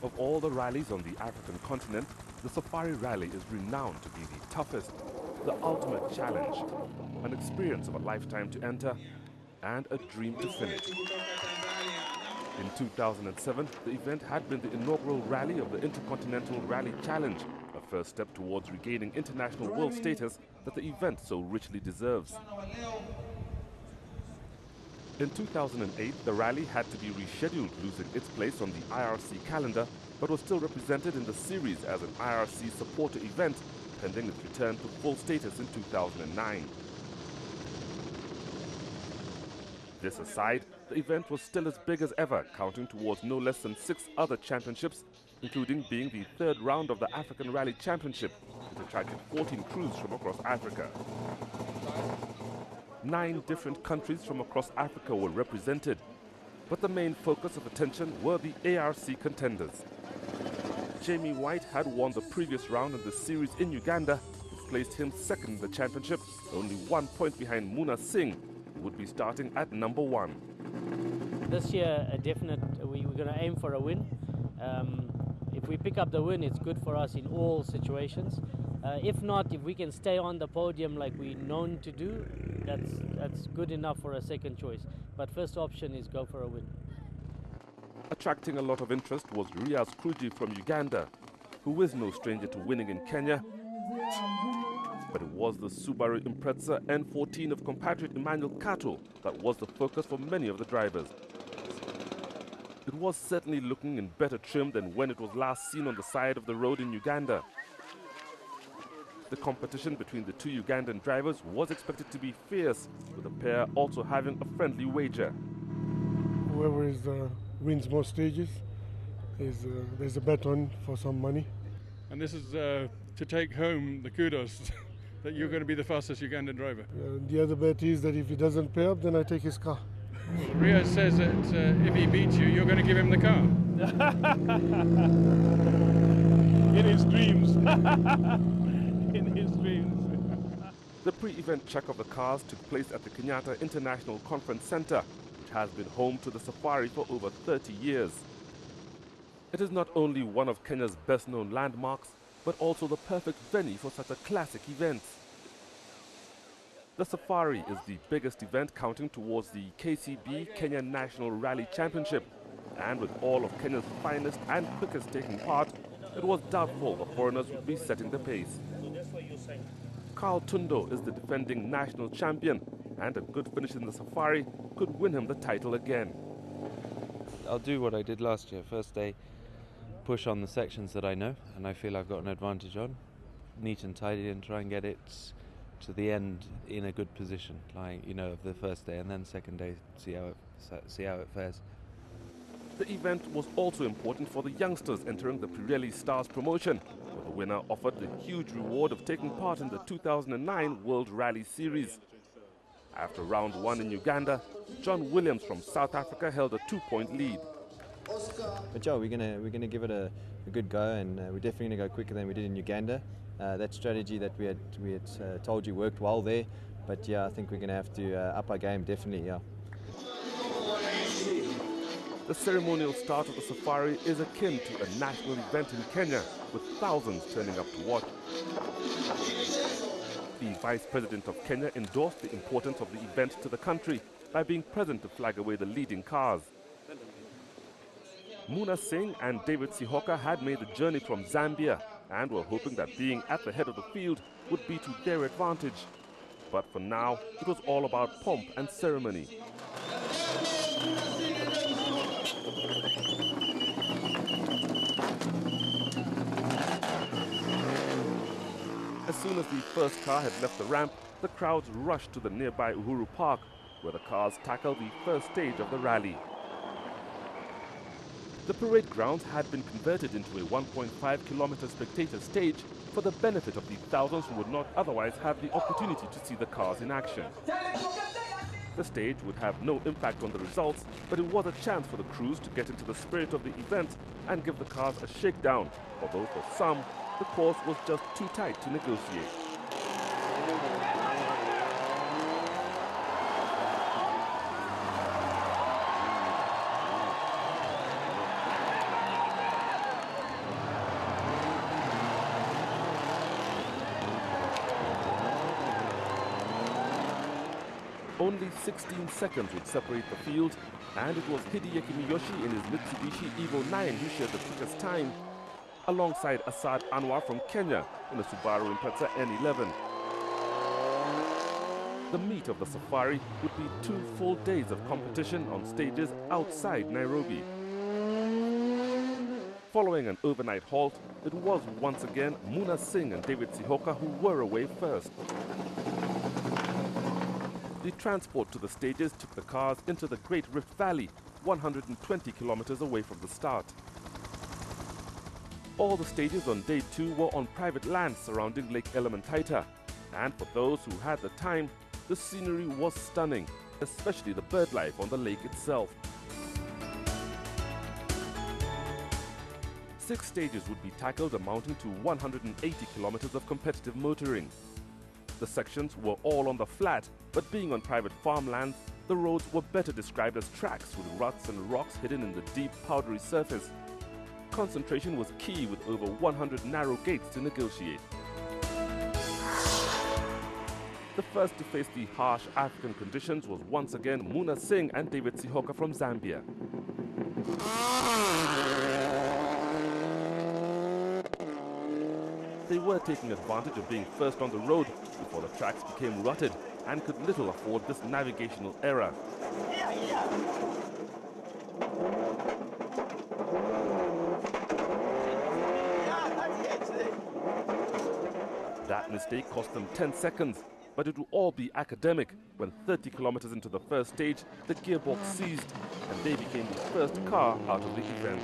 Of all the rallies on the African continent, the Safari Rally is renowned to be the toughest, the ultimate challenge, an experience of a lifetime to enter, and a dream to finish. In 2007, the event had been the inaugural rally of the Intercontinental Rally Challenge, a first step towards regaining international world status that the event so richly deserves. In 2008, the rally had to be rescheduled, losing its place on the IRC calendar, but was still represented in the series as an IRC supporter event, pending its return to full status in 2009. This aside, the event was still as big as ever, counting towards no less than 6 other championships, including being the third round of the African Rally Championship, which attracted 14 crews from across Africa. 9 different countries from across Africa were represented, but the main focus of attention were the ARC contenders. Jamie White had won the previous round in the series in Uganda, which placed him second in the championship, only 1 point behind Muna Singh, who would be starting at number 1. This year, we're going to aim for a win. If we pick up the win, it's good for us in all situations. If not, if we can stay on the podium like we're known to do, that's good enough for a second choice. But first option is go for a win. Attracting a lot of interest was Riaz Kruji from Uganda, who is no stranger to winning in Kenya. But it was the Subaru Impreza N14 of compatriot Emmanuel Kato that was the focus for many of the drivers. It was certainly looking in better trim than when it was last seen on the side of the road in Uganda. The competition between the 2 Ugandan drivers was expected to be fierce, with the pair also having a friendly wager. Whoever wins more stages, there's a bet on for some money. And this is to take home the kudos that you're going to be the fastest Ugandan driver. The other bet is that if he doesn't pay up, then I take his car. Riaz says that if he beats you, you're going to give him the car. In his dreams. In his dreams. The pre-event check of the cars took place at the Kenyatta International Conference Center, which has been home to the Safari for over 30 years. It is not only one of Kenya's best-known landmarks, but also the perfect venue for such a classic event. The Safari is the biggest event counting towards the KCB Kenya National Rally Championship, and with all of Kenya's finest and quickest taking part, it was doubtful the foreigners would be setting the pace. Carl Tundo is the defending national champion, and a good finish in the Safari could win him the title again. I'll do what I did last year. First day, push on the sections that I know and I feel I've got an advantage on, neat and tidy, and try and get it to the end in a good position, like, you know, of the first day, and then second day see how it fares. The event was also important for the youngsters entering the Pirelli Stars promotion, where the winner offered the huge reward of taking part in the 2009 World Rally Series. After round 1 in Uganda, John Williams from South Africa held a 2-point lead. But yeah, we're gonna give it a good go, and we're definitely gonna go quicker than we did in Uganda. That strategy that we had told you worked well there, but yeah, I think we're gonna have to up our game, definitely. Yeah. The ceremonial start of the Safari is akin to a national event in Kenya, with thousands turning up to watch. The Vice President of Kenya endorsed the importance of the event to the country by being present to flag away the leading cars. Muna Singh and David Sihoka had made the journey from Zambia and were hoping that being at the head of the field would be to their advantage. But for now, it was all about pomp and ceremony. As soon as the first car had left the ramp, the crowds rushed to the nearby Uhuru Park, where the cars tackled the first stage of the rally. The parade grounds had been converted into a 1.5-kilometer spectator stage for the benefit of the thousands who would not otherwise have the opportunity to see the cars in action. The stage would have no impact on the results, but it was a chance for the crews to get into the spirit of the event and give the cars a shakedown, although for some, the course was just too tight to negotiate. Only 16 seconds would separate the field, and it was Hideyuki Miyoshi in his Mitsubishi Evo 9 who shared the quickest time, alongside Asad Anwar from Kenya in a Subaru Impreza N11. The meat of the safari would be 2 full days of competition on stages outside Nairobi. Following an overnight halt, it was once again Muna Singh and David Sihoka who were away first. The transport to the stages took the cars into the Great Rift Valley, 120 kilometers away from the start. All the stages on day 2 were on private land surrounding Lake Elementaita, and for those who had the time, the scenery was stunning, especially the bird life on the lake itself. 6 stages would be tackled, amounting to 180 kilometers of competitive motoring. The sections were all on the flat, but being on private farmland, the roads were better described as tracks with ruts and rocks hidden in the deep, powdery surface. Concentration was key, with over 100 narrow gates to negotiate. The first to face the harsh African conditions was once again Muna Singh and David Sihoka from Zambia. They were taking advantage of being first on the road before the tracks became rutted and could little afford this navigational error. That mistake cost them 10 seconds, but it will all be academic when 30 kilometers into the first stage, the gearbox seized and they became the first car out of the event.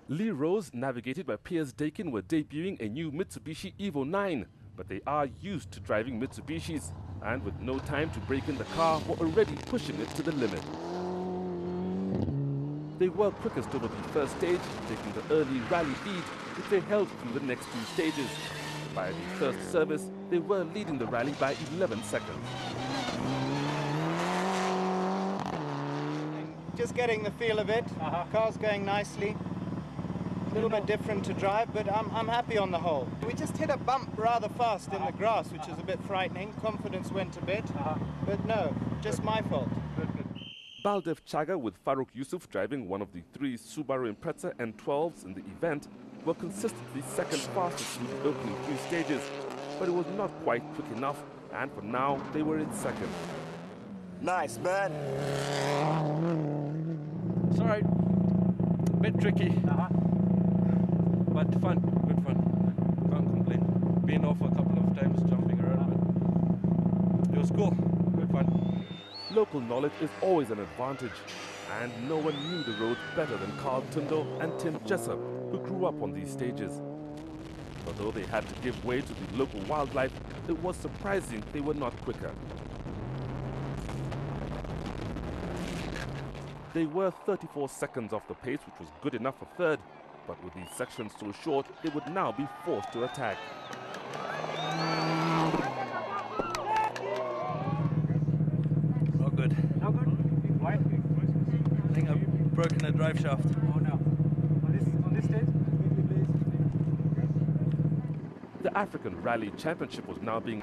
Lee Rose, navigated by Piers Dakin, were debuting a new Mitsubishi Evo 9, but they are used to driving Mitsubishis, and with no time to break in the car, were already pushing it to the limit. They were quickest over the first stage, taking the early rally lead, which they held through the next 2 stages. By the first service, they were leading the rally by 11 seconds. Just getting the feel of it. Car's going nicely. A little bit different to drive, but I'm happy on the whole. We just hit a bump rather fast in the grass, which is a bit frightening. Confidence went a bit, but no, just my fault. Baldev Chaga, with Farouk Yusuf driving one of the 3 Subaru Impreza N12s in the event, were consistently second fastest through the opening 3 stages, but it was not quite quick enough, and for now they were in second. Nice, man. It's alright. Bit tricky. But fun, good fun. Can't complain. Been off a couple of times jumping around, but it was cool, good fun. Local knowledge is always an advantage, and no one knew the roads better than Carl Tundo and Tim Jessup, who grew up on these stages. Although they had to give way to the local wildlife, it was surprising they were not quicker. They were 34 seconds off the pace, which was good enough for third, but with these sections so short, they would now be forced to attack. Not good. Not good? Why? I think I've broken a drive shaft. Oh no. On this stage? The African Rally Championship was now being...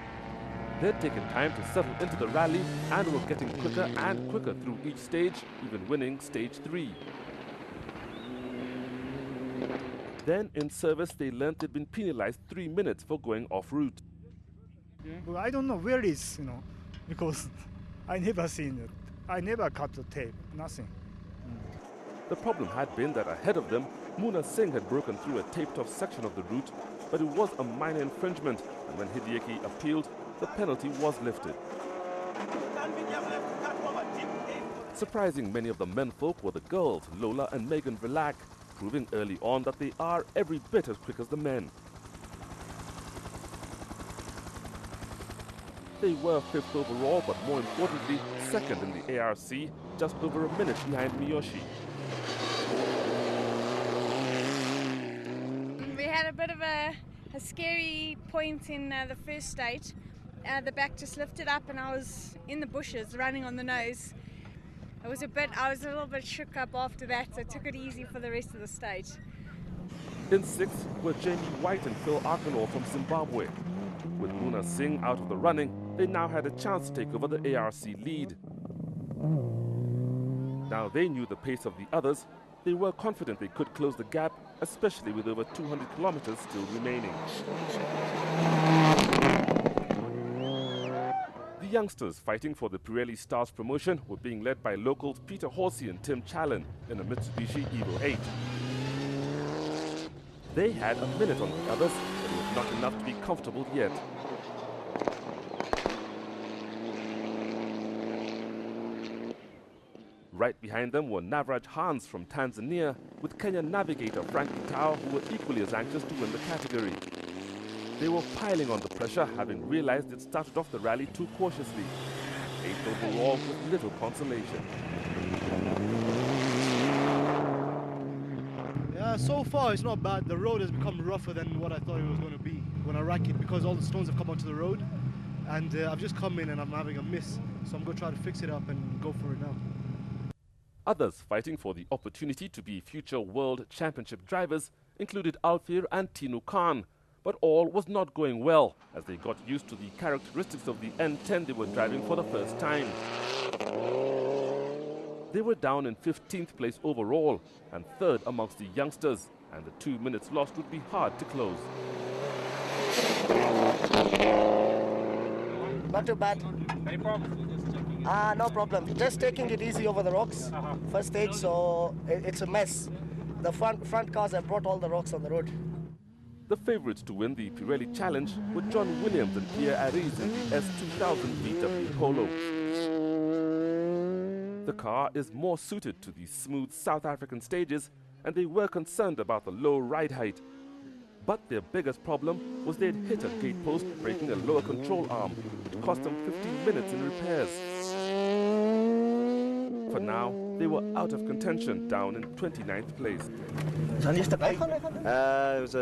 They'd taken time to settle into the rally and were getting quicker and quicker through each stage, even winning stage 3. Then in service, they learned they'd been penalized 3 minutes for going off route. Well, I don't know where it is, because I never seen it. I never cut the tape, nothing. The problem had been that ahead of them, Muna Singh had broken through a taped-off section of the route, but it was a minor infringement, and when Hideyuki appealed, the penalty was lifted. Surprising many of the menfolk were the girls, Lola and Megan Vilak, proving early on that they are every bit as quick as the men. They were 5th overall, but more importantly, 2nd in the ARC, just over a minute behind Miyoshi. We had a bit of a scary point in the first stage. The back just lifted up and I was in the bushes running on the nose. I was a little bit shook up after that, so I took it easy for the rest of the stage. In sixth were Jamie White and Phil Arkanor from Zimbabwe. With Muna Singh out of the running, they now had a chance to take over the ARC lead. Now they knew the pace of the others. They were confident they could close the gap, especially with over 200 kilometers still remaining. The youngsters fighting for the Pirelli Stars promotion were being led by locals Peter Horsey and Tim Challen in a Mitsubishi Evo 8. They had a minute on the others, but it was not enough to be comfortable yet. Right behind them were Navraj Hans from Tanzania, with Kenyan navigator Frankie Tao, who were equally as anxious to win the category. They were piling on the pressure, having realized they'd started off the rally too cautiously. Eighth overall with little consolation. Yeah, so far it's not bad. The road has become rougher than what I thought it was going to be when I rack it, because all the stones have come onto the road, and I've just come in and I'm having a miss. So I'm going to try to fix it up and go for it now. Others fighting for the opportunity to be future World Championship drivers included Alfir and Tinu Khan, but all was not going well as they got used to the characteristics of the N10 they were driving for the first time. They were down in 15th place overall and third amongst the youngsters, and the 2 minutes lost would be hard to close. Not too bad. Any problem? No problem. Just taking it easy over the rocks. First stage, so it's a mess. The front cars have brought all the rocks on the road. The favourites to win the Pirelli Challenge were John Williams and Pierre Ariz in the S2000 VW Polo. The car is more suited to the smooth South African stages, and they were concerned about the low ride height. But their biggest problem was they'd hit a gate post, breaking a lower control arm, which cost them 15 minutes in repairs. For now, they were out of contention, down in 29th place. It was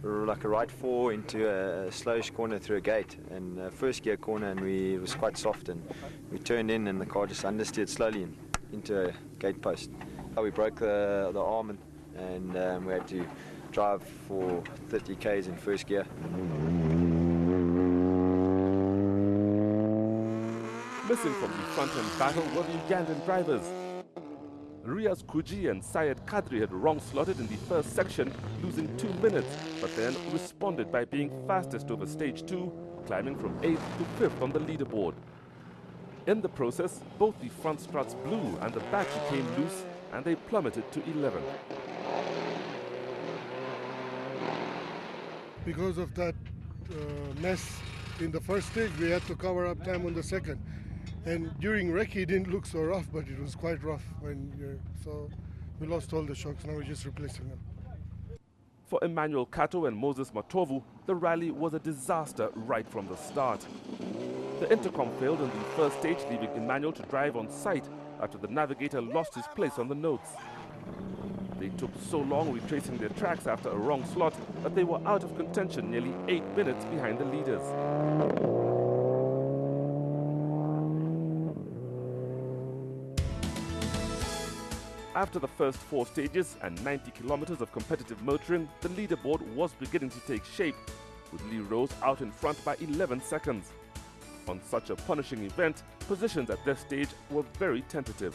like a right four into a slowish corner through a gate, and first gear corner, and it was quite soft, and we turned in and the car just understeered slowly into a gate post. We broke the arm, and we had to drive for 30 k's in first gear. Missing from the front-end battle were the Ugandan drivers. Riaz Kuji and Syed Kadri had wrong-slotted in the first section, losing 2 minutes, but then responded by being fastest over stage 2, climbing from 8th to 5th on the leaderboard. In the process, both the front struts blew and the battery came loose, and they plummeted to 11th. Because of that mess in the first stage, we had to cover up time on the second. And during recce, it didn't look so rough, but it was quite rough. So we lost all the shocks. Now we're just replacing them. For Emmanuel Kato and Moses Matovu, the rally was a disaster right from the start. The intercom failed in the first stage, leaving Emmanuel to drive on sight after the navigator lost his place on the notes. They took so long retracing their tracks after a wrong slot that they were out of contention nearly 8 minutes behind the leaders. After the first 4 stages and 90 kilometers of competitive motoring, the leaderboard was beginning to take shape, with Lee Rose out in front by 11 seconds. On such a punishing event, positions at this stage were very tentative.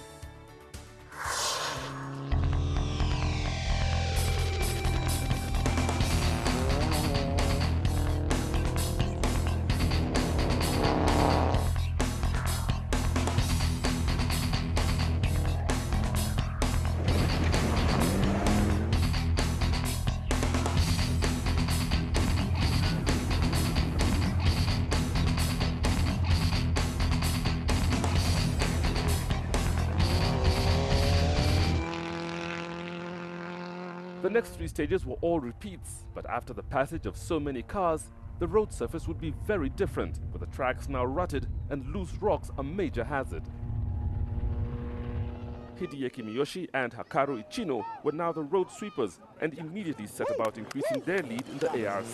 The next 3 stages were all repeats, but after the passage of so many cars, the road surface would be very different, with the tracks now rutted and loose rocks a major hazard. Hideki Miyoshi and Hakaru Ichino were now the road sweepers and immediately set about increasing their lead in the ARC.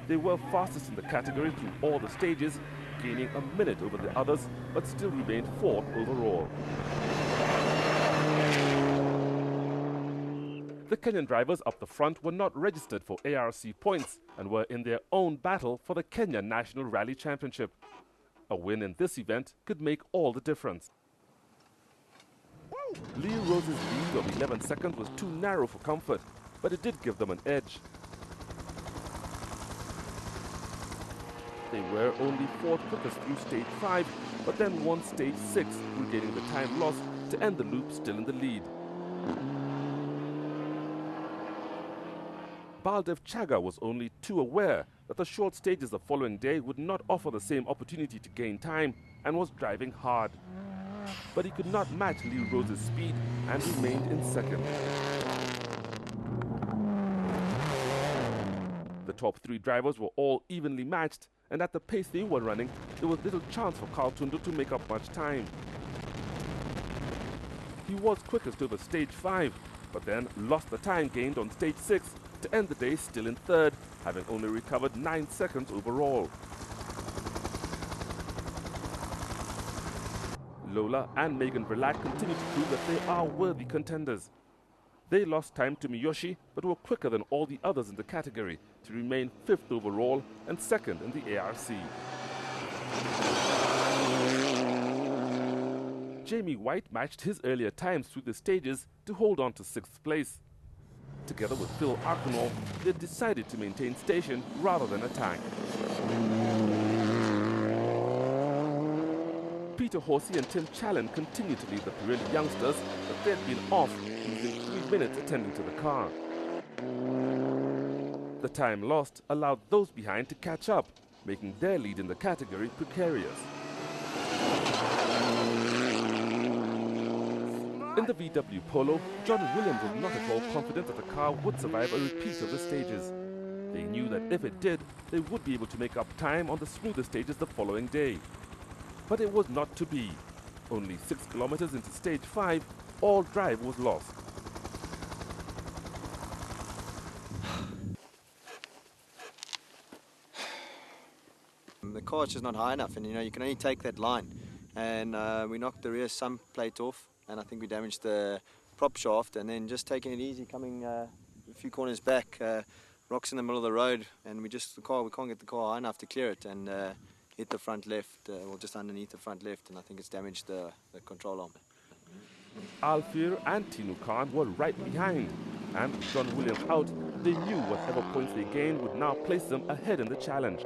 They were fastest in the category through all the stages, gaining a minute over the others, but still remained fourth overall. The Kenyan drivers up the front were not registered for ARC points and were in their own battle for the Kenya National Rally Championship. A win in this event could make all the difference. Lee Rose's lead of 11 seconds was too narrow for comfort, but it did give them an edge. They were only fourth quickest through stage 5, but then won stage 6, regaining the time lost to end the loop still in the lead. Baldev Chaga was only too aware that the short stages the following day would not offer the same opportunity to gain time and was driving hard. But he could not match Lee Rose's speed and remained in second. The top 3 drivers were all evenly matched, and at the pace they were running, there was little chance for Carl Tundo to make up much time. He was quickest over stage 5, but then lost the time gained on stage 6 to end the day still in third, having only recovered 9 seconds overall. Lola and Megan Verlaque continue to prove that they are worthy contenders. They lost time to Miyoshi, but were quicker than all the others in the category to remain 5th overall and 2nd in the ARC. Jamie White matched his earlier times through the stages to hold on to 6th place. Together with Phil Arkinol, they decided to maintain station rather than attack. Peter Horsey and Tim Challen continued to lead the Pirelli youngsters, but they had been off, losing 3 minutes attending to the car. The time lost allowed those behind to catch up, making their lead in the category precarious. In the VW Polo, John Williams was not at all confident that the car would survive a repeat of the stages. They knew that if it did, they would be able to make up time on the smoother stages the following day. But it was not to be. Only 6 kilometers into stage 5, all drive was lost. The car's just not high enough, and you can only take that line. And we knocked the rear sump plate off, and I think we damaged the prop shaft, and then just taking it easy, coming a few corners back, rocks in the middle of the road, and we can't get the car high enough to clear it, and hit the front left, or just underneath the front left, and I think it's damaged the control arm. Alfir and Tinu Khan were right behind, and with John Williams out, they knew whatever points they gained would now place them ahead in the challenge.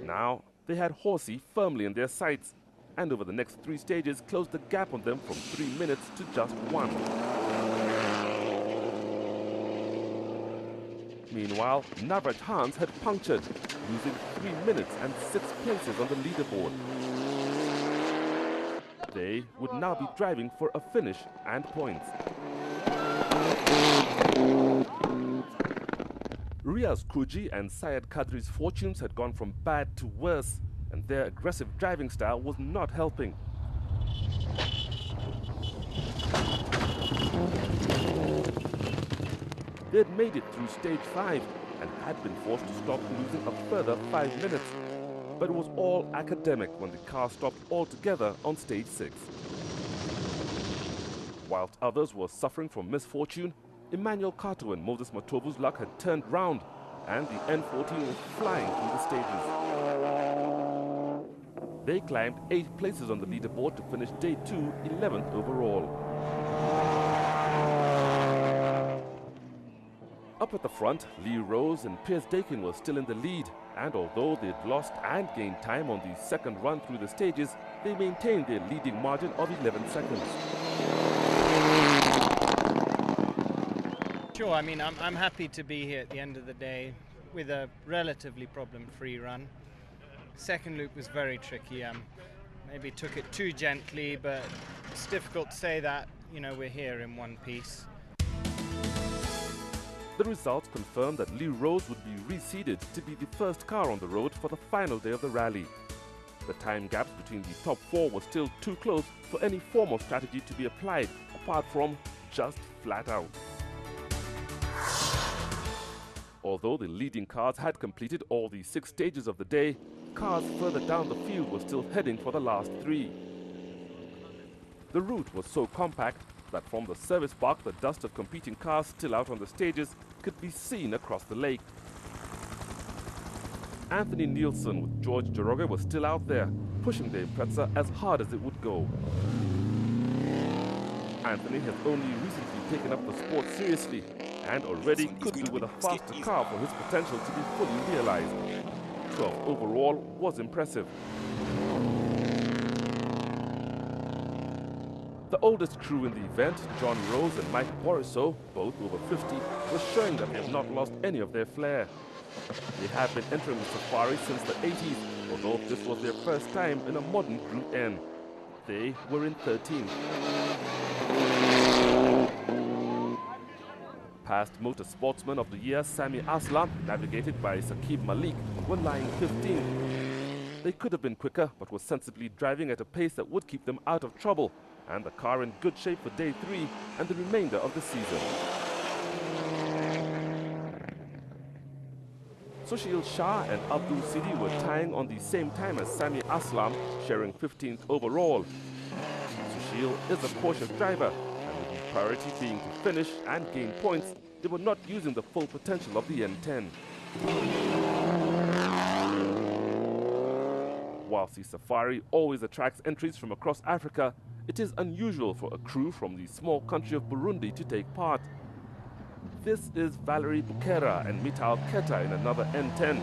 Now, they had Horsey firmly in their sights, and over the next 3 stages closed the gap on them from 3 minutes to just 1. Meanwhile, Navraj Hans had punctured, losing 3 minutes and 6 places on the leaderboard. They would now be driving for a finish and points. Riaz Kuji and Syed Kadri's fortunes had gone from bad to worse, and their aggressive driving style was not helping. They had made it through stage 5 and had been forced to stop, losing a further 5 minutes. But it was all academic when the car stopped altogether on stage 6. Whilst others were suffering from misfortune, Emmanuel Kato and Moses Matovu's luck had turned round, and the N14 was flying through the stages. They climbed 8 places on the leaderboard to finish day 2, 11th overall. Up at the front, Lee Rose and Piers Dakin were still in the lead, and although they'd lost and gained time on the second run through the stages, they maintained their leading margin of 11 seconds. Sure, I mean, I'm happy to be here at the end of the day with a relatively problem-free run. Second loop was very tricky. Maybe took it too gently, but it's difficult to say that, we're here in one piece. The results confirmed that Lee Rose would be reseeded to be the first car on the road for the final day of the rally. The time gaps between the top 4 were still too close for any form of strategy to be applied, apart from just flat out. Although the leading cars had completed all the 6 stages of the day, cars further down the field were still heading for the last 3. The route was so compact that from the service park, the dust of competing cars still out on the stages could be seen across the lake. Anthony Nielsen with George Joroge was still out there, pushing the Impreza as hard as it would go. Anthony has only recently taken up the sport seriously and already could do with a faster car for his potential to be fully realized. 12th overall was impressive. The oldest crew in the event, John Rose and Mike Borissow, both over 50, were showing that they have not lost any of their flair. They have been entering the safari since the 80s, although this was their first time in a modern Group N. They were in 13th. Past Motor Sportsman of the Year Sami Aslam, navigated by Saqib Malik, were lying 15th. They could have been quicker, but were sensibly driving at a pace that would keep them out of trouble, and the car in good shape for day 3 and the remainder of the season. Sushil Shah and Abdul Sidi were tying on the same time as Sami Aslam, sharing 15th overall. Sushil is a cautious driver, and with the priority being to finish and gain points, they were not using the full potential of the N10. Whilst the safari always attracts entries from across Africa, it is unusual for a crew from the small country of Burundi to take part. This is Valerie Bukera and Mital Keta in another N10.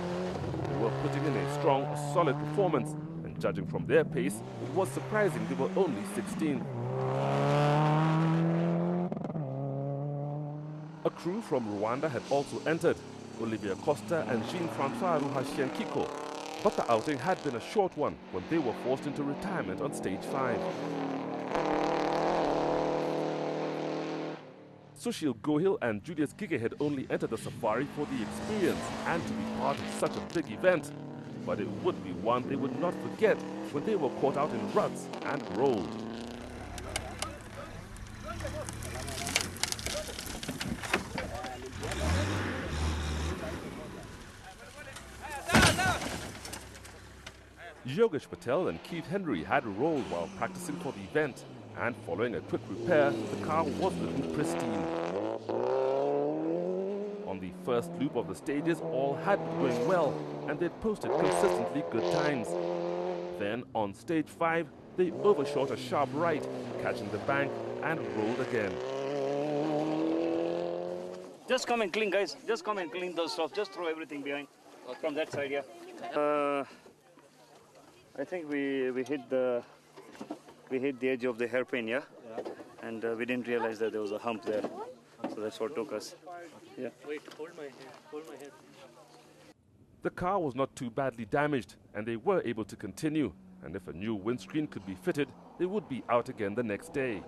They were putting in a strong, solid performance, and judging from their pace, it was surprising they were only 16. A crew from Rwanda had also entered, Olivia Costa and Jean-Francois Ruhashenkiko, but the outing had been a short one when they were forced into retirement on stage 5. Sushil Gohil and Julius Gige had only entered the safari for the experience and to be part of such a big event. But it would be one they would not forget when they were caught out in ruts and rolled. Yogesh Patel and Keith Henry had rolled while practicing for the event, and following a quick repair, the car was looking pristine. On the first loop of the stages, all had been going well, and they'd posted consistently good times. Then, on stage 5, they overshot a sharp right, catching the bank, and rolled again. Just come and clean, guys. Just come and clean those stuff. Just throw everything behind. From that side, yeah. I think we hit the edge of the hairpin, yeah? And we didn't realize that there was a hump there. So that's what took us. Yeah. Wait, hold my head. Hold my head. The car was not too badly damaged, and they were able to continue. And if a new windscreen could be fitted, they would be out again the next day.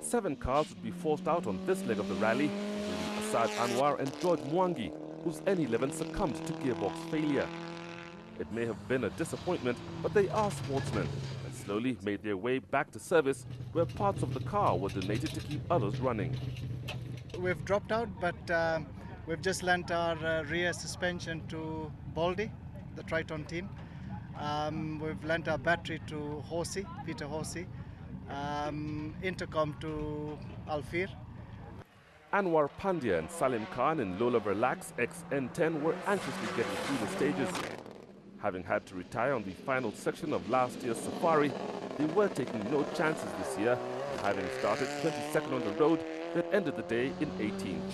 7 cars would be forced out on this leg of the rally, including Asad Anwar and George Mwangi, whose N11 succumbed to gearbox failure. It may have been a disappointment, but they are sportsmen and slowly made their way back to service, where parts of the car were donated to keep others running. We've dropped out, but we've just lent our rear suspension to Baldy, the Triton team. We've lent our battery to Horsey, Peter Horsey, intercom to Alfir. Anwar Pandya and Salim Khan in Lola Verlax XN10 were anxiously getting through the stages. Having had to retire on the final section of last year's safari, they were taking no chances this year, having started 22nd on the road that ended the day in 18th.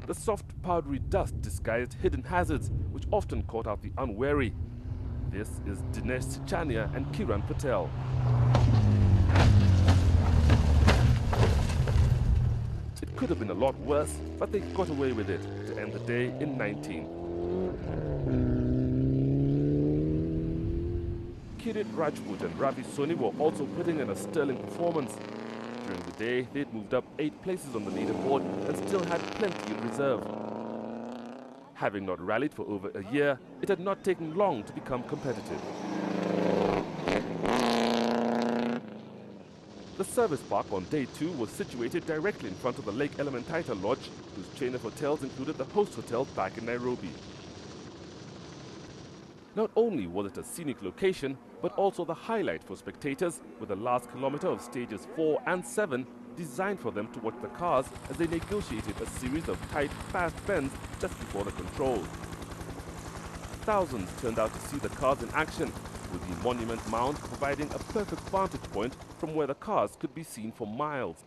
The soft, powdery dust disguised hidden hazards, which often caught out the unwary. This is Dinesh Sichania and Kiran Patel. It could have been a lot worse, but they got away with it to end the day in 19th. Kirit Rajput and Ravi Soni were also putting in a sterling performance. During the day, they'd moved up 8 places on the leaderboard and still had plenty in reserve. Having not rallied for over a year, it had not taken long to become competitive. The service park on day 2 was situated directly in front of the Lake Elementaita Lodge, whose chain of hotels included the host hotel back in Nairobi. Not only was it a scenic location, but also the highlight for spectators, with the last kilometer of stages 4 and 7 designed for them to watch the cars as they negotiated a series of tight, fast bends just before the control. Thousands turned out to see the cars in action, with the Monument Mound providing a perfect vantage point from where the cars could be seen for miles.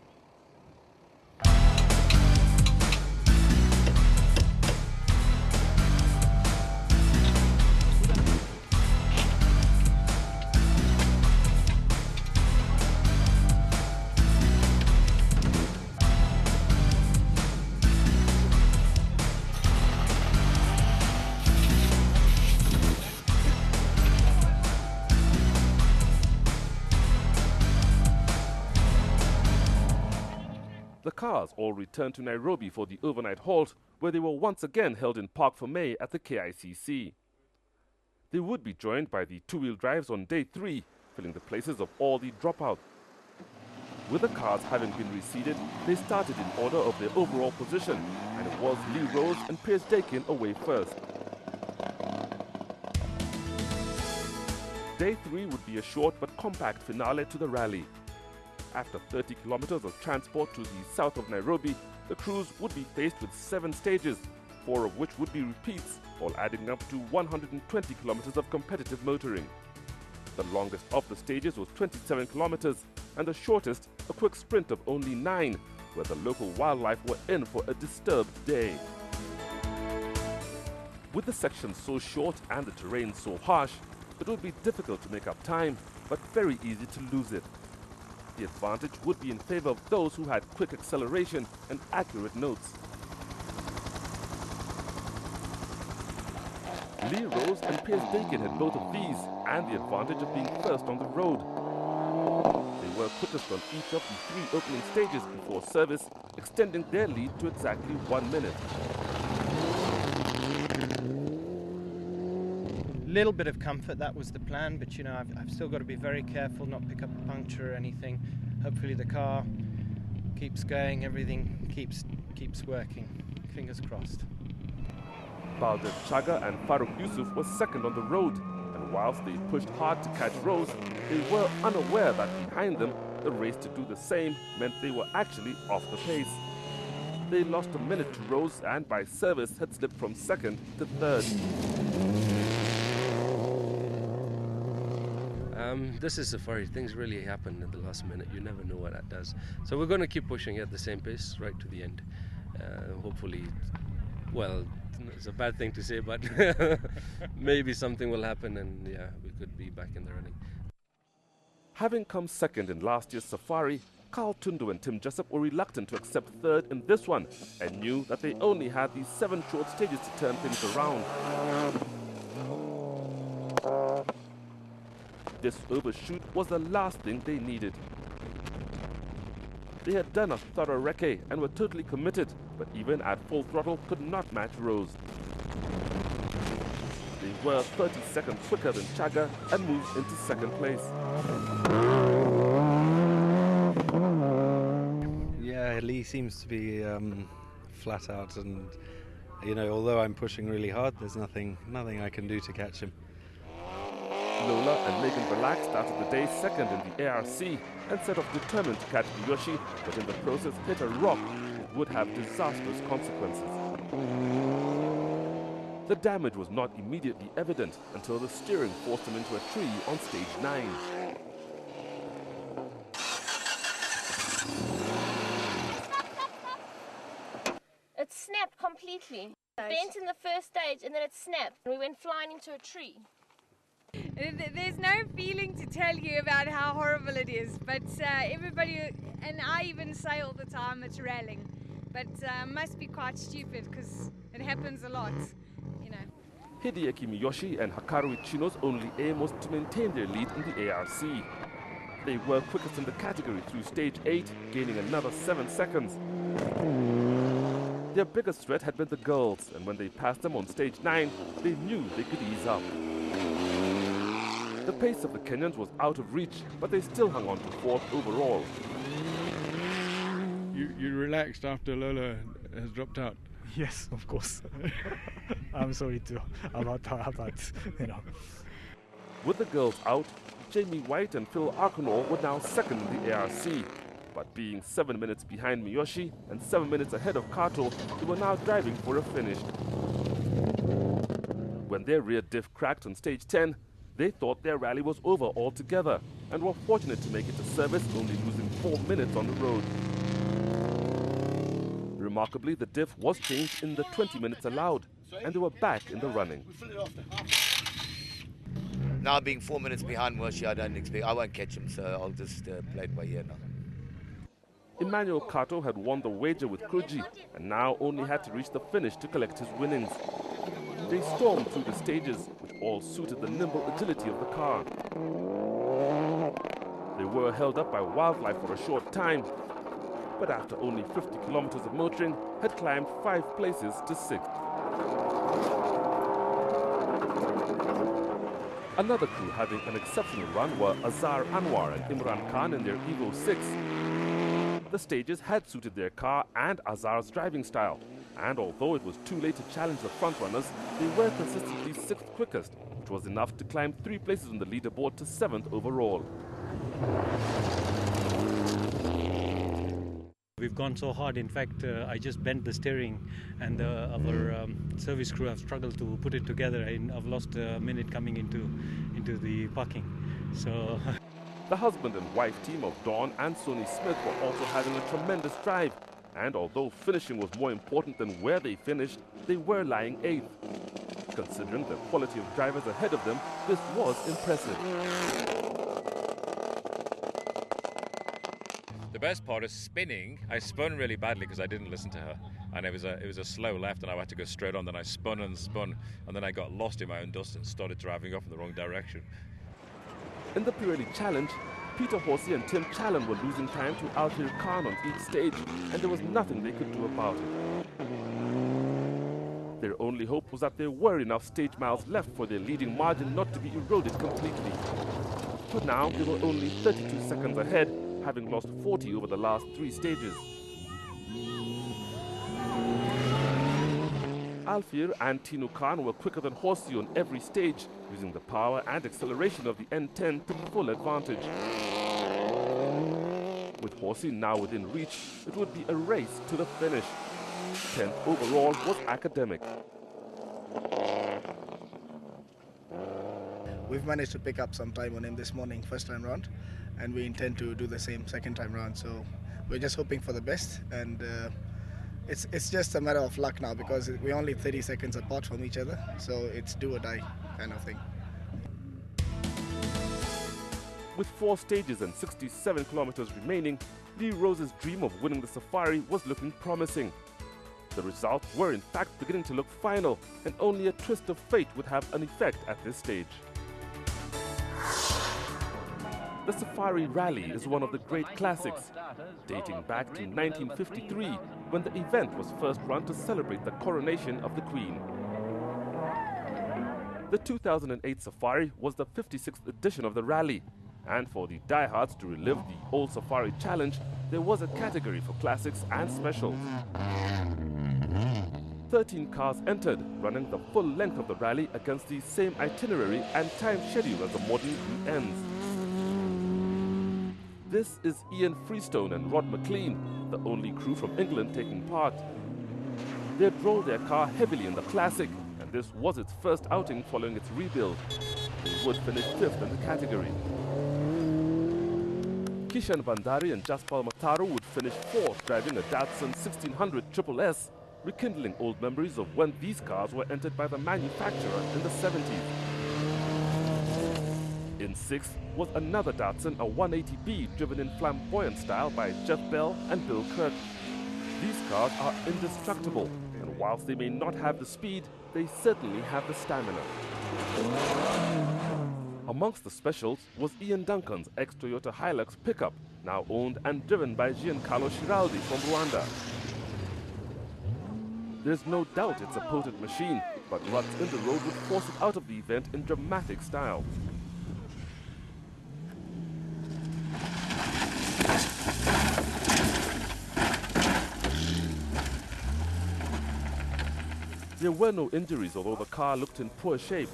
The cars all returned to Nairobi for the overnight halt, where they were once again held in Park for May at the KICC. They would be joined by the two-wheel drives on day 3, filling the places of all the dropouts. With the cars having been reseeded, they started in order of their overall position, and it was Lee Rose and Piers Dakin away first. Day 3 would be a short but compact finale to the rally. After 30 kilometers of transport to the south of Nairobi, the crews would be faced with 7 stages, 4 of which would be repeats, all adding up to 120 kilometers of competitive motoring. The longest of the stages was 27 kilometers, and the shortest, a quick sprint of only 9, where the local wildlife were in for a disturbed day. With the section so short and the terrain so harsh, it would be difficult to make up time, but very easy to lose it. The advantage would be in favor of those who had quick acceleration and accurate notes. Lee Rose and Piers Dakin had both of these, and the advantage of being first on the road. They were quickest on each of the 3 opening stages before service, extending their lead to exactly 1 minute. Little bit of comfort, that was the plan, but you know, I've still got to be very careful, not pick up a puncture or anything. Hopefully the car keeps going, everything keeps working. Fingers crossed. Baldev Chaga and Farooq Yusuf were second on the road, and whilst they pushed hard to catch Rose, they were unaware that behind them, the race to do the same meant they were actually off the pace. They lost a minute to Rose and by service had slipped from second to third. This is Safari. Things really happen at the last minute. You never know what that does. So we're going to keep pushing at the same pace right to the end. Hopefully, well, it's a bad thing to say, but maybe something will happen and yeah, we could be back in the running. Having come second in last year's Safari, Carl Tundu and Tim Jessup were reluctant to accept third in this one and knew that they only had these 7 short stages to turn things around. This overshoot was the last thing they needed. They had done a thorough recce and were totally committed, but even at full throttle could not match Rose. They were 30 seconds quicker than Chaga and moved into second place. Yeah, Lee seems to be flat out, and you know, although I'm pushing really hard, there's nothing I can do to catch him. Lola and Megan Balak started the day second in the ARC and set off determined to catch Miyoshi, but in the process hit a rock that would have disastrous consequences. The damage was not immediately evident until the steering forced him into a tree on stage 9. It snapped completely. Bent in the first stage and then it snapped and we went flying into a tree. There's no feeling to tell you about how horrible it is, but everybody, and I even say all the time, it's rallying, but must be quite stupid because it happens a lot, you know. Hideaki Miyoshi and Hikaru Ichino's only aim was to maintain their lead in the ARC. They were quickest in the category through stage 8, gaining another 7 seconds. Their biggest threat had been the girls, and when they passed them on stage 9, they knew they could ease up. The pace of the Kenyans was out of reach, but they still hung on to fourth overall. You relaxed after Lola has dropped out? Yes, of course. I'm sorry about her, but you know. With the girls out, Jamie White and Phil Arconor were now second in the ARC. But being 7 minutes behind Miyoshi and 7 minutes ahead of Kato, they were now driving for a finish. When their rear diff cracked on stage 10, they thought their rally was over altogether and were fortunate to make it to service, only losing 4 minutes on the road. Remarkably, the diff was changed in the 20 minutes allowed, and they were back in the running. Now being 4 minutes behind Moshi, I won't catch him, so I'll just play it by ear now. Emmanuel Kato had won the wager with Kruji and now only had to reach the finish to collect his winnings. They stormed through the stages, which all suited the nimble agility of the car. They were held up by wildlife for a short time, but after only 50 kilometers of motoring, had climbed 5 places to 6th. Another crew having an exceptional run were Azhar Anwar and Imran Khan in their Evo 6. The stages had suited their car and Azhar's driving style, and although it was too late to challenge the frontrunners, they were consistently 6th quickest, which was enough to climb 3 places on the leaderboard to 7th overall. We've gone so hard. In fact, I just bent the steering, and our service crew have struggled to put it together. I've lost a minute coming into the parking. So. The husband and wife team of Dawn and Sony Smith were also having a tremendous drive, and although finishing was more important than where they finished, they were lying 8th. Considering the quality of drivers ahead of them, this was impressive. The best part is spinning. I spun really badly because I didn't listen to her, and it was a slow left, and I had to go straight on. Then I spun, and then I got lost in my own dust and started driving off in the wrong direction. In the Pirelli Challenge, Peter Horsey and Tim Challen were losing time to Alfir Khan on each stage, and there was nothing they could do about it. Their only hope was that there were enough stage miles left for their leading margin not to be eroded completely. But now they were only 32 seconds ahead, having lost 40 over the last 3 stages. Alfir and Tinu Khan were quicker than Horsey on every stage, using the power and acceleration of the N10 to full advantage. With Horsey now within reach, it would be a race to the finish. 10th overall was academic. We've managed to pick up some time on him this morning, first time round, and we intend to do the same second time round. So we're just hoping for the best, and it's just a matter of luck now because we're only 30 seconds apart from each other, so it's do or die kind of thing. With 4 stages and 67 kilometers remaining, Lee Rose's dream of winning the Safari was looking promising. The results were in fact beginning to look final, and only a twist of fate would have an effect at this stage. The Safari Rally is one of the great classics, dating back to 1953, when the event was first run to celebrate the coronation of the Queen. The 2008 Safari was the 56th edition of the rally, and for the diehards to relive the old Safari Challenge, there was a category for classics and specials. 13 cars entered, running the full length of the rally against the same itinerary and time schedule as the modern Blue Ends. This is Ian Freestone and Rod McLean, the only crew from England taking part. They had rolled their car heavily in the Classic, and this was its first outing following its rebuild. They would finish 5th in the category. Kishan Bandari and Jaspal Mataru would finish 4th, driving a Datsun 1600 SSS, rekindling old memories of when these cars were entered by the manufacturer in the 70s. In 6th was another Datsun, a 180B, driven in flamboyant style by Jeff Bell and Bill Kirk. These cars are indestructible, and whilst they may not have the speed, they certainly have the stamina. Amongst the specials was Ian Duncan's ex-Toyota Hilux pickup, now owned and driven by Giancarlo Schiraldi from Rwanda. There's no doubt it's a potent machine, but ruts in the road would force it out of the event in dramatic style. There were no injuries, although the car looked in poor shape.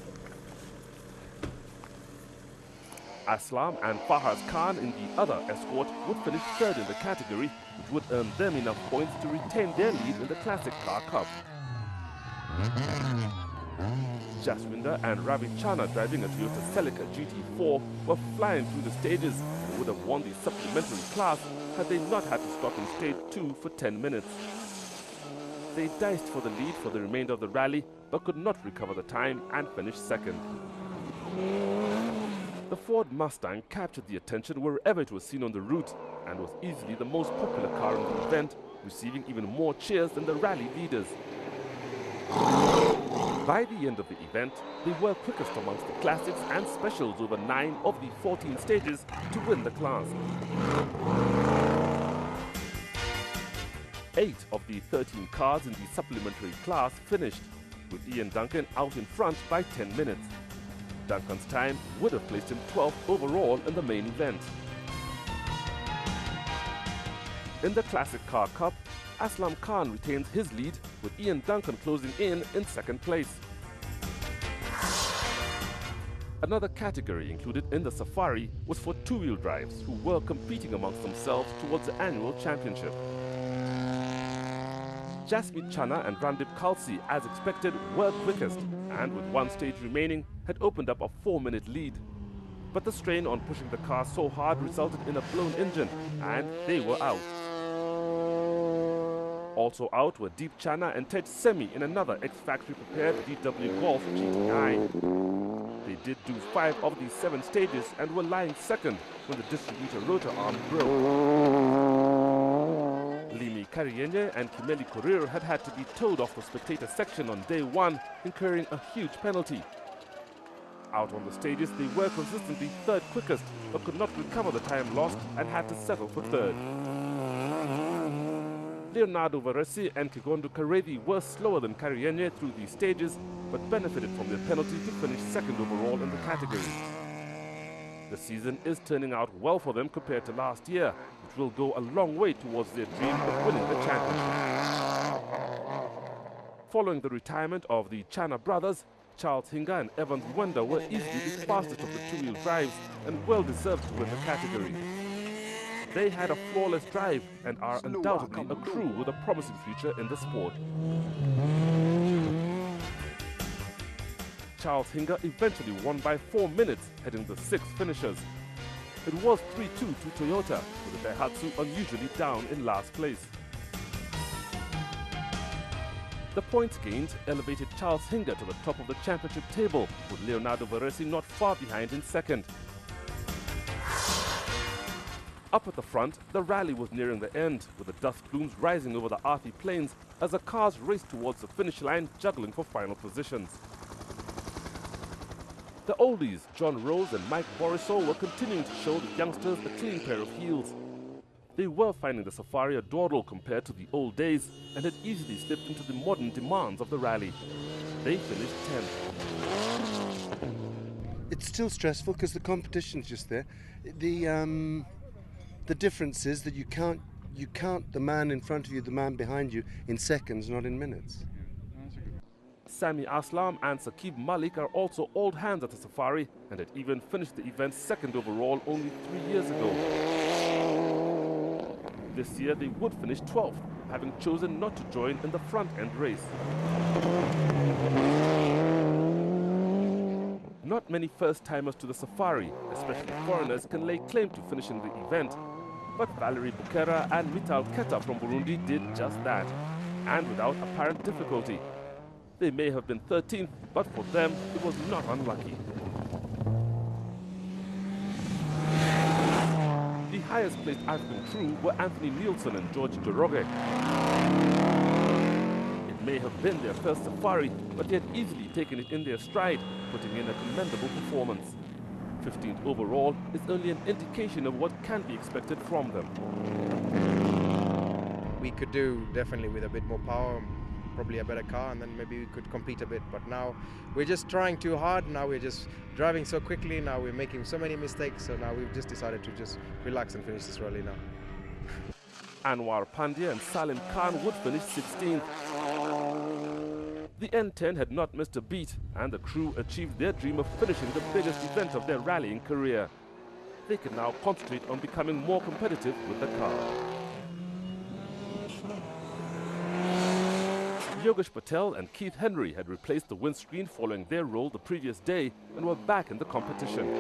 Aslam and Fahaz Khan in the other escort would finish third in the category, which would earn them enough points to retain their lead in the Classic Car Cup. Jaswinder and Ravi Chana, driving a Toyota Celica GT4, were flying through the stages and would have won the supplementary class had they not had to stop in stage 2 for 10 minutes. They diced for the lead for the remainder of the rally, but could not recover the time and finished second. The Ford Mustang captured the attention wherever it was seen on the route and was easily the most popular car in the event, receiving even more cheers than the rally leaders. By the end of the event, they were quickest amongst the classics and specials over 9 of the 14 stages to win the class. 8 of the 13 cars in the supplementary class finished, with Ian Duncan out in front by 10 minutes. Duncan's time would have placed him 12th overall in the main event. In the Classic Car Cup, Aslam Khan retains his lead, with Ian Duncan closing in second place. Another category included in the Safari was for two-wheel drives who were competing amongst themselves towards the annual championship. Jasmeet Chana and Randip Khalsi, as expected, were quickest and with one stage remaining had opened up a 4-minute lead. But the strain on pushing the car so hard resulted in a blown engine and they were out. Also out were Deep Chana and Tej Semi in another ex-factory prepared VW Golf GTI. They did do 5 of these 7 stages and were lying second when the distributor rotor arm broke. Limi Karienye and Kimeli Korir had to be towed off the spectator section on day 1, incurring a huge penalty. Out on the stages, they were consistently third quickest, but could not recover the time lost and had to settle for third. Leonardo Varesi and Kigondo Karevi were slower than Karienye through these stages, but benefited from their penalty to finish second overall in the category. The season is turning out well for them compared to last year, which will go a long way towards their dream of winning the championship. Following the retirement of the Chana brothers, Charles Hinga and Evans Wenda were easily the fastest of the two-wheel drives and well deserved to win the category. They had a flawless drive and are undoubtedly a crew with a promising future in the sport. Charles Hinga eventually won by 4 minutes, heading the 6 finishers. It was 3-2 to Toyota, with the Daihatsu unusually down in last place. The points gained elevated Charles Hinga to the top of the championship table, with Leonardo Varesi not far behind in second. Up at the front, the rally was nearing the end, with the dust plumes rising over the Athi Plains as the cars raced towards the finish line, juggling for final positions. The oldies, John Rose and Mike Borisov, were continuing to show the youngsters a clean pair of heels. They were finding the Safari a dawdle compared to the old days and had easily slipped into the modern demands of the rally. They finished 10th. It's still stressful because the competition's just there. The difference is that you count the man in front of you, the man behind you, in seconds, not in minutes. Sami Aslam and Saqib Malik are also old hands at the Safari and had even finished the event second overall only 3 years ago. This year they would finish 12th, having chosen not to join in the front-end race. Not many first-timers to the Safari, especially foreigners, can lay claim to finishing the event. But Valerie Bukera and Mital Keta from Burundi did just that, and without apparent difficulty. They may have been 13th, but for them it was not unlucky. The highest placed African crew were Anthony Nielsen and George Doroge. It may have been their first Safari, but they had easily taken it in their stride, putting in a commendable performance. 15th overall is only an indication of what can be expected from them. We could do definitely with a bit more power, probably a better car, and then maybe we could compete a bit. But now we're just trying too hard. Now we're just driving so quickly. Now we're making so many mistakes. So now we've just decided to just relax and finish this rally now. Anwar Pandya and Salim Khan would finish 16th. The N10 had not missed a beat, and the crew achieved their dream of finishing the biggest event of their rallying career. They can now concentrate on becoming more competitive with the car. Yogesh Patel and Keith Henry had replaced the windscreen following their role the previous day and were back in the competition.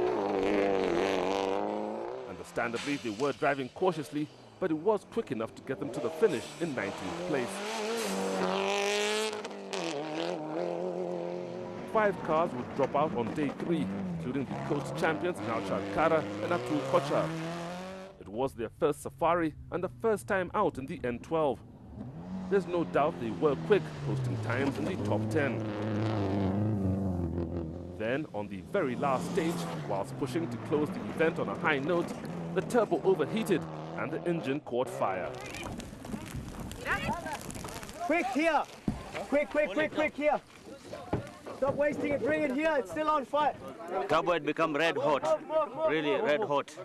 Understandably, they were driving cautiously, but it was quick enough to get them to the finish in 19th place. 5 cars would drop out on day 3, including the coast champions Naushad Kara and Atul Kochar. It was their first safari and the first time out in the N12. There's no doubt they were quick, posting times in the top 10. Then, on the very last stage, whilst pushing to close the event on a high note, the turbo overheated and the engine caught fire. Quick here! Quick here! Stop wasting it, bring it here, it's still on fire. Turbo had become red hot, really red hot.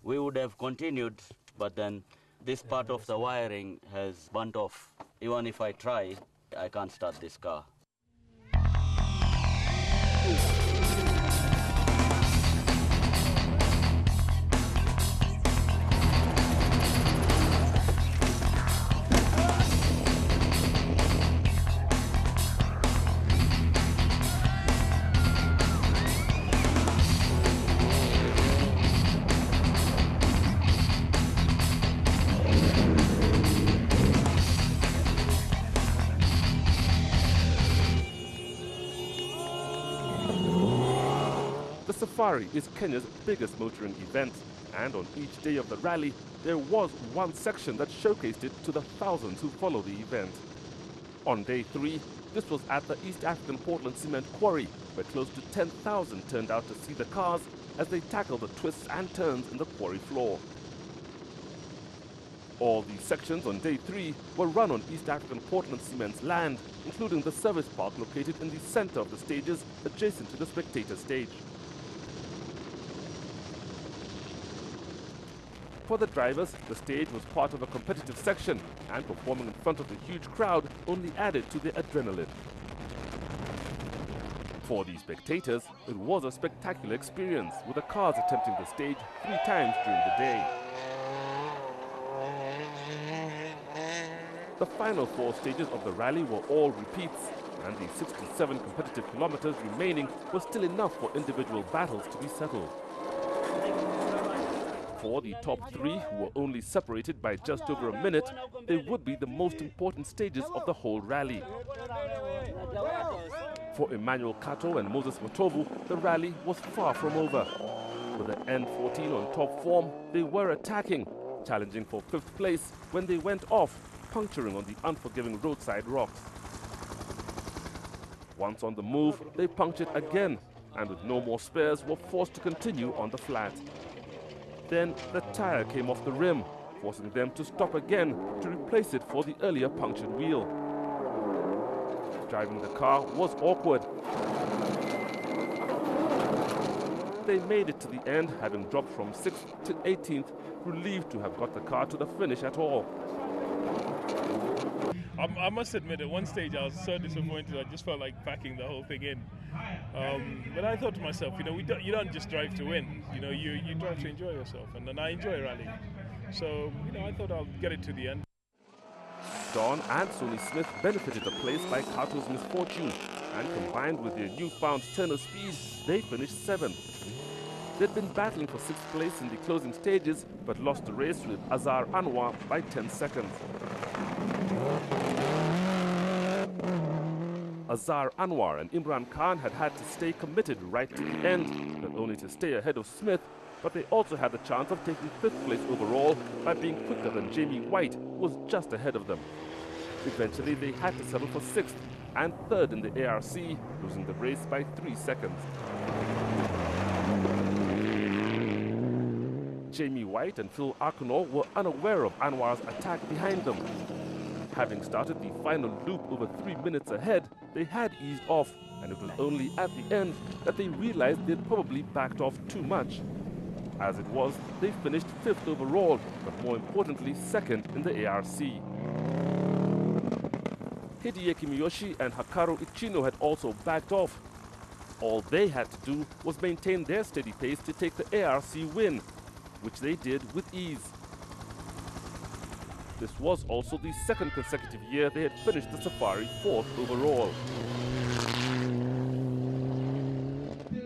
We would have continued, but then this part of the wiring has burnt off. Even if I try, I can't start this car. The Safari is Kenya's biggest motoring event, and on each day of the rally, there was one section that showcased it to the thousands who follow the event. On day 3, this was at the East African Portland Cement Quarry, where close to 10,000 turned out to see the cars as they tackled the twists and turns in the quarry floor. All these sections on day 3 were run on East African Portland Cement's land, including the service park located in the center of the stages adjacent to the spectator stage. For the drivers, the stage was part of a competitive section, and performing in front of the huge crowd only added to their adrenaline. For the spectators, it was a spectacular experience, with the cars attempting the stage 3 times during the day. The final 4 stages of the rally were all repeats, and the 67 competitive kilometers remaining was still enough for individual battles to be settled. For the top 3, who were only separated by just over a minute, they would be the most important stages of the whole rally. For Emmanuel Kato and Moses Matovu, the rally was far from over. With the N14 on top form, they were attacking, challenging for 5th place when they went off, puncturing on the unforgiving roadside rocks. Once on the move, they punctured again, and with no more spares were forced to continue on the flat. Then the tire came off the rim, forcing them to stop again to replace it for the earlier punctured wheel. Driving the car was awkward. They made it to the end, having dropped from 6th to 18th, relieved to have got the car to the finish at all. I must admit, at one stage I was so disappointed. I just felt like packing the whole thing in. But I thought to myself, you don't just drive to win. You drive to enjoy yourself, and then I enjoy rallying. So, I thought I'll get it to the end. Don and Sonny Smith benefited the place by Kato's misfortune, and combined with their newfound turn of speed, they finished 7th. They'd been battling for 6th place in the closing stages, but lost the race with Azhar Anwar by 10 seconds. Azhar Anwar and Imran Khan had to stay committed right to the end, not only to stay ahead of Smith, but they also had the chance of taking 5th place overall by being quicker than Jamie White, who was just ahead of them. Eventually, they had to settle for 6th and 3rd in the ARC, losing the race by 3 seconds. Jamie White and Phil Arconor were unaware of Anwar's attack behind them. Having started the final loop over 3 minutes ahead, they had eased off, and it was only at the end that they realized they'd probably backed off too much. As it was, they finished 5th overall, but more importantly 2nd in the ARC. Hideki Miyoshi and Hikaru Ichino had also backed off. All they had to do was maintain their steady pace to take the ARC win, which they did with ease. This was also the second consecutive year they had finished the Safari 4th overall.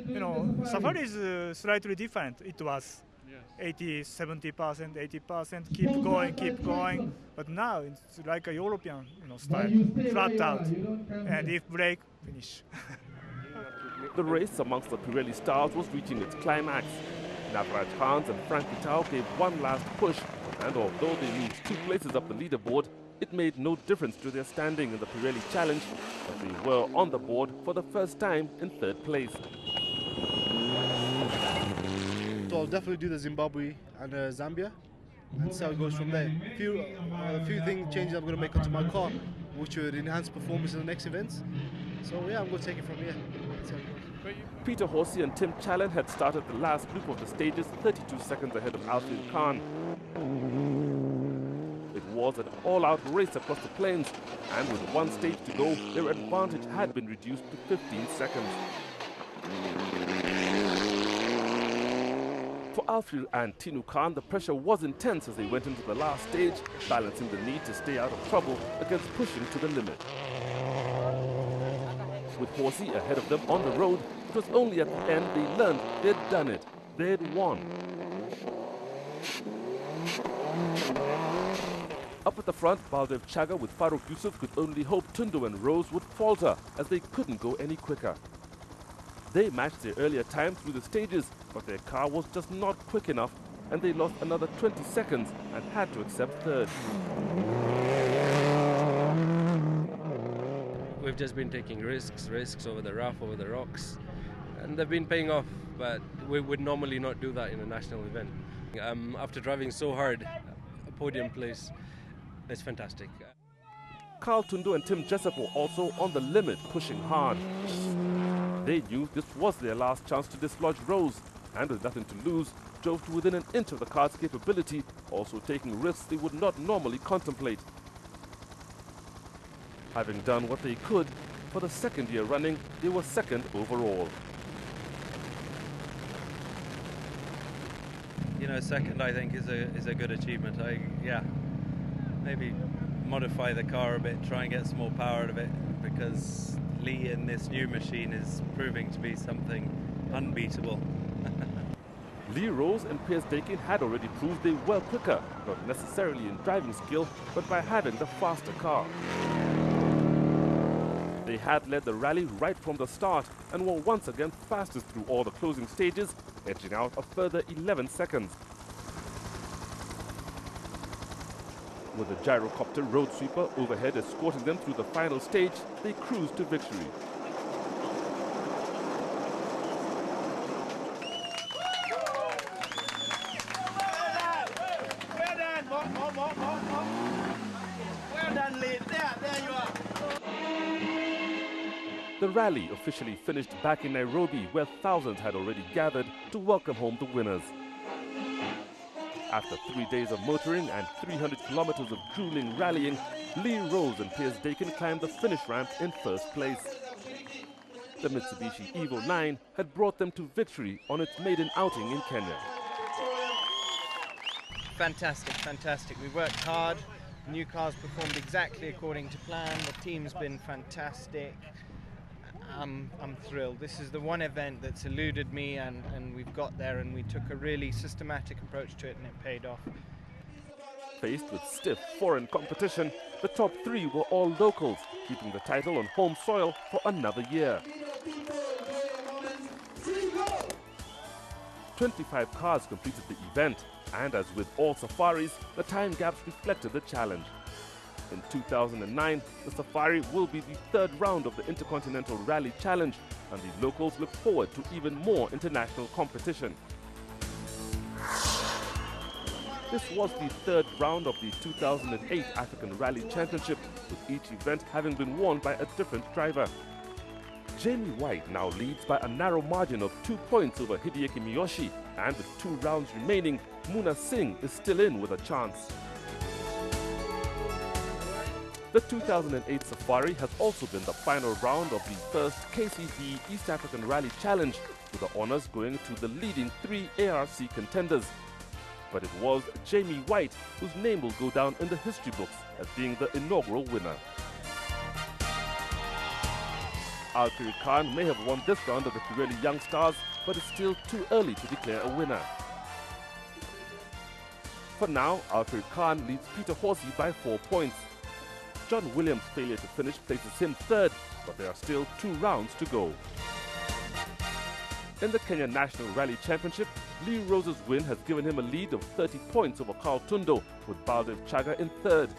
You know, Safari is slightly different. It was 80, 70%, 80%, keep going. But now it's like a European, style, flat out, and if break, finish. The race amongst the Pirelli stars was reaching its climax. Navraj Hans and Frankie Tau gave one last push, and although they moved 2 places up the leaderboard, it made no difference to their standing in the Pirelli Challenge, as they were on the board for the first time in 3rd place. So I'll definitely do the Zimbabwe and Zambia and see how it goes from there. A few changes I'm going to make onto my car, which would enhance performance in the next events. So yeah, I'm going to take it from here. Peter Horsey and Tim Challen had started the last group of the stages 32 seconds ahead of Alfred Khan. It was an all-out race across the plains, and with 1 stage to go, their advantage had been reduced to 15 seconds. For Alfred and Tinu Khan, the pressure was intense as they went into the last stage, balancing the need to stay out of trouble against pushing to the limit. With Horsey ahead of them on the road, it was only at the end they learned they'd done it. They'd won. Up at the front, Baldev Chaga with Farooq Yusuf could only hope Tundu and Rose would falter, as they couldn't go any quicker. They matched their earlier time through the stages, but their car was just not quick enough, and they lost another 20 seconds and had to accept 3rd. We've just been taking risks over the rough, over the rocks, and they've been paying off, but we would normally not do that in a national event. After driving so hard, a podium place, it's fantastic. Carl Tundu and Tim Jessup were also on the limit, pushing hard. They knew this was their last chance to dislodge Rose, and with nothing to lose, drove to within an inch of the car's capability, also taking risks they would not normally contemplate. Having done what they could, for the 2nd year running, they were 2nd overall. You know, 2nd I think is a good achievement. Maybe modify the car a bit, try and get some more power out of it, because Lee in this new machine is proving to be something unbeatable. Lee Rose and Piers Dakin had already proved they were quicker, not necessarily in driving skill, but by having the faster car. They had led the rally right from the start and were once again fastest through all the closing stages, edging out a further 11 seconds. With a gyrocopter road sweeper overhead escorting them through the final stage, they cruised to victory. The rally officially finished back in Nairobi, where thousands had already gathered to welcome home the winners. After 3 days of motoring and 300 kilometers of grueling rallying, Lee Rose and Piers Dakin climbed the finish ramp in 1st place. The Mitsubishi Evo 9 had brought them to victory on its maiden outing in Kenya. Fantastic, fantastic. We worked hard. New cars performed exactly according to plan. The team's been fantastic. I'm thrilled. This is the one event that's eluded me, and we've got there, and we took a really systematic approach to it, and it paid off. Faced with stiff foreign competition, the top 3 were all locals, keeping the title on home soil for another year. 25 cars completed the event, and as with all safaris, the time gaps reflected the challenge. In 2009, the Safari will be the 3rd round of the Intercontinental Rally Challenge, and the locals look forward to even more international competition. This was the 3rd round of the 2008 African Rally Championship, with each event having been won by a different driver. Jamie White now leads by a narrow margin of 2 points over Hideki Miyoshi, and with 2 rounds remaining, Muna Singh is still in with a chance. The 2008 Safari has also been the final round of the first KCB East African Rally Challenge, with the honours going to the leading 3 ARC contenders. But it was Jamie White whose name will go down in the history books as being the inaugural winner. Al-Khair Khan may have won this round of the Pirelli Young Stars, but it's still too early to declare a winner. For now, Al-Khair Khan leads Peter Horsey by 4 points. John Williams' failure to finish places him third, but there are still 2 rounds to go. In the Kenya National Rally Championship, Lee Rose's win has given him a lead of 30 points over Carl Tundo, with Baldev Chaga in third.